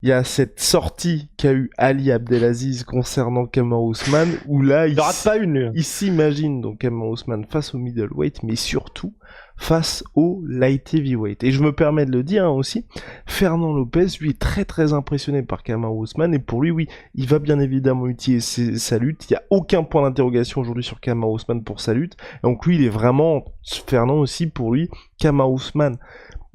il y a cette sortie qu'a eu Ali Abdelaziz concernant Kamaru Usman, où là, Il ne rate pas une, lui. il s'imagine donc Kamaru Usman face au middleweight, mais surtout face au light heavyweight. Et je me permets de le dire aussi, Fernand Lopez, lui, est très très impressionné par Kamaru Usman, et pour lui, oui, il va bien évidemment utiliser sa lutte. Il n'y a aucun point d'interrogation aujourd'hui sur Kamaru Usman pour sa lutte. Et donc lui, il est vraiment, Fernand aussi, pour lui, Kamaru Usman,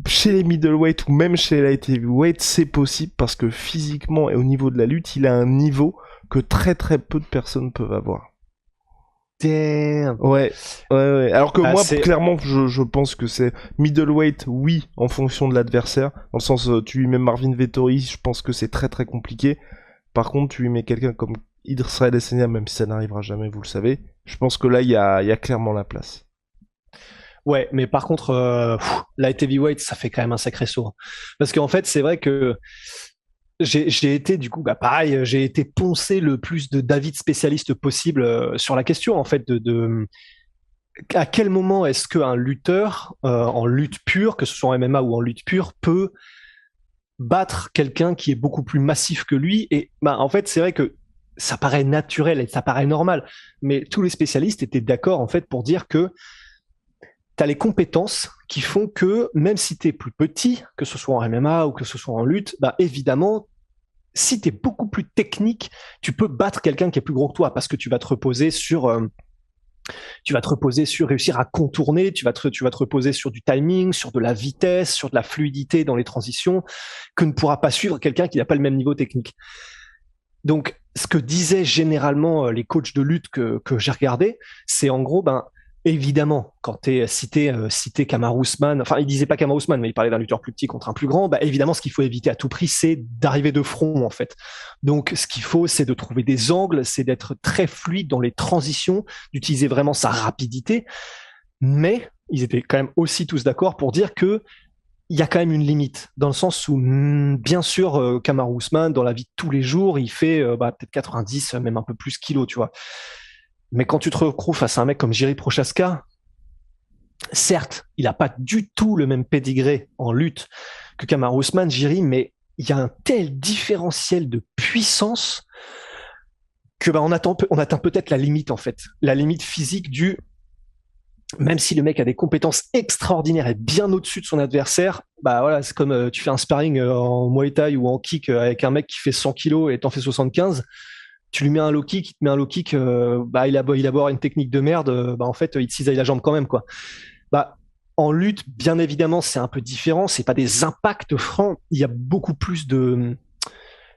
chez les middleweight ou même chez les light heavyweight, c'est possible parce que physiquement et au niveau de la lutte, il a un niveau que très très peu de personnes peuvent avoir. Damn. Ouais. Alors que moi, C'est... clairement, je pense que c'est middleweight, oui, en fonction de l'adversaire. Dans le sens, tu lui mets Marvin Vettori, je pense que c'est très très compliqué. Par contre, tu lui mets quelqu'un comme Israel Adesanya, même si ça n'arrivera jamais, vous le savez. Je pense que là, il y a clairement la place. Ouais, mais par contre, light heavyweight, ça fait quand même un sacré saut. Parce qu'en fait, c'est vrai que j'ai été, du coup, bah pareil, j'ai été poncer le plus de David spécialiste possible sur la question, en fait, de à quel moment est-ce qu'un lutteur en lutte pure, que ce soit en MMA ou en lutte pure, peut battre quelqu'un qui est beaucoup plus massif que lui. Et bah, en fait, c'est vrai que ça paraît naturel et ça paraît normal, mais tous les spécialistes étaient d'accord en fait pour dire que tu as les compétences qui font que même si tu es plus petit, que ce soit en MMA ou que ce soit en lutte, bah évidemment, si tu es beaucoup plus technique, tu peux battre quelqu'un qui est plus gros que toi parce que tu vas te reposer sur réussir à contourner, tu vas te reposer sur du timing, sur de la vitesse, sur de la fluidité dans les transitions, que ne pourra pas suivre quelqu'un qui n'a pas le même niveau technique. Donc, ce que disaient généralement les coachs de lutte que j'ai regardé, c'est en gros, ben, évidemment, quand t'es cité Kamaru Usman, enfin, il disait pas Kamaru Usman, mais il parlait d'un lutteur plus petit contre un plus grand, bah, évidemment, ce qu'il faut éviter à tout prix, c'est d'arriver de front, en fait. Donc, ce qu'il faut, c'est de trouver des angles, c'est d'être très fluide dans les transitions, d'utiliser vraiment sa rapidité, mais ils étaient quand même aussi tous d'accord pour dire que il y a quand même une limite, dans le sens où, bien sûr, Kamaru Usman, dans la vie de tous les jours, il fait peut-être 90, même un peu plus kilos, tu vois. Mais quand tu te retrouves face à un mec comme Jiri Prochaska, certes, il n'a pas du tout le même pédigré en lutte que Kamaru Usman, Jiri, mais il y a un tel différentiel de puissance que on atteint peut-être la limite, en fait. La limite physique du même si le mec a des compétences extraordinaires et bien au-dessus de son adversaire, bah voilà, c'est comme tu fais un sparring en Muay Thai ou en kick avec un mec qui fait 100 kilos et t'en fais 75, tu lui mets un low kick, il te met un low kick, bah il a beau avoir une technique de merde, bah en fait il te cisaille la jambe quand même quoi. Bah en lutte, bien évidemment, c'est un peu différent, c'est pas des impacts francs, il y a beaucoup plus de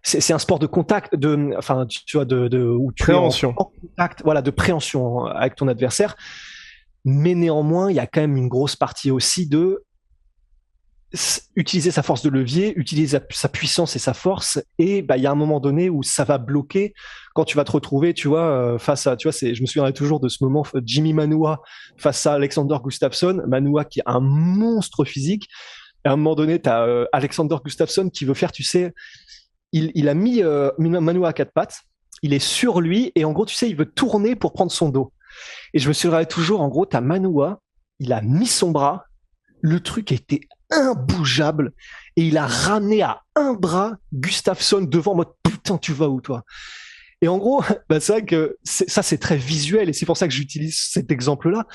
c'est un sport de contact, enfin tu vois, où tu es Préhension. en contact, voilà, de préhension avec ton adversaire. Mais néanmoins, il y a quand même une grosse partie aussi de utiliser sa force de levier, utiliser sa puissance et sa force. Et bah, il y a un moment donné où ça va bloquer quand tu vas te retrouver, tu vois, face à, tu vois, je me souviendrai toujours de ce moment, Jimmy Manua face à Alexander Gustafsson. Manua qui est un monstre physique. Et à un moment donné, tu as Alexander Gustafsson qui veut faire, tu sais, il a mis Manua à quatre pattes. Il est sur lui et en gros, tu sais, il veut tourner pour prendre son dos. Et je me souviendrai toujours, en gros, t'as Manua, il a mis son bras, le truc était imbougeable, et il a ramené à un bras Gustafsson devant, en mode putain, tu vas où toi? Et en gros, bah, c'est vrai que ça, c'est très visuel, et c'est pour ça que j'utilise cet exemple-là.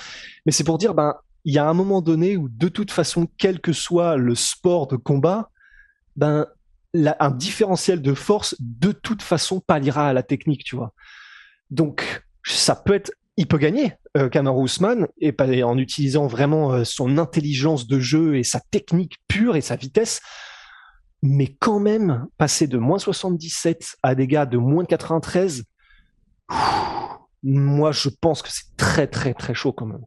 Mais c'est pour dire, ben, il y a un moment donné où, de toute façon, quel que soit le sport de combat, ben, un différentiel de force, de toute façon, palliera à la technique, tu vois. Donc, ça peut être, il peut gagner Kamaru Usman et en utilisant vraiment son intelligence de jeu et sa technique pure et sa vitesse. Mais quand même, passer de moins 77 à des gars de moins 93, moi je pense que c'est très très très chaud quand même.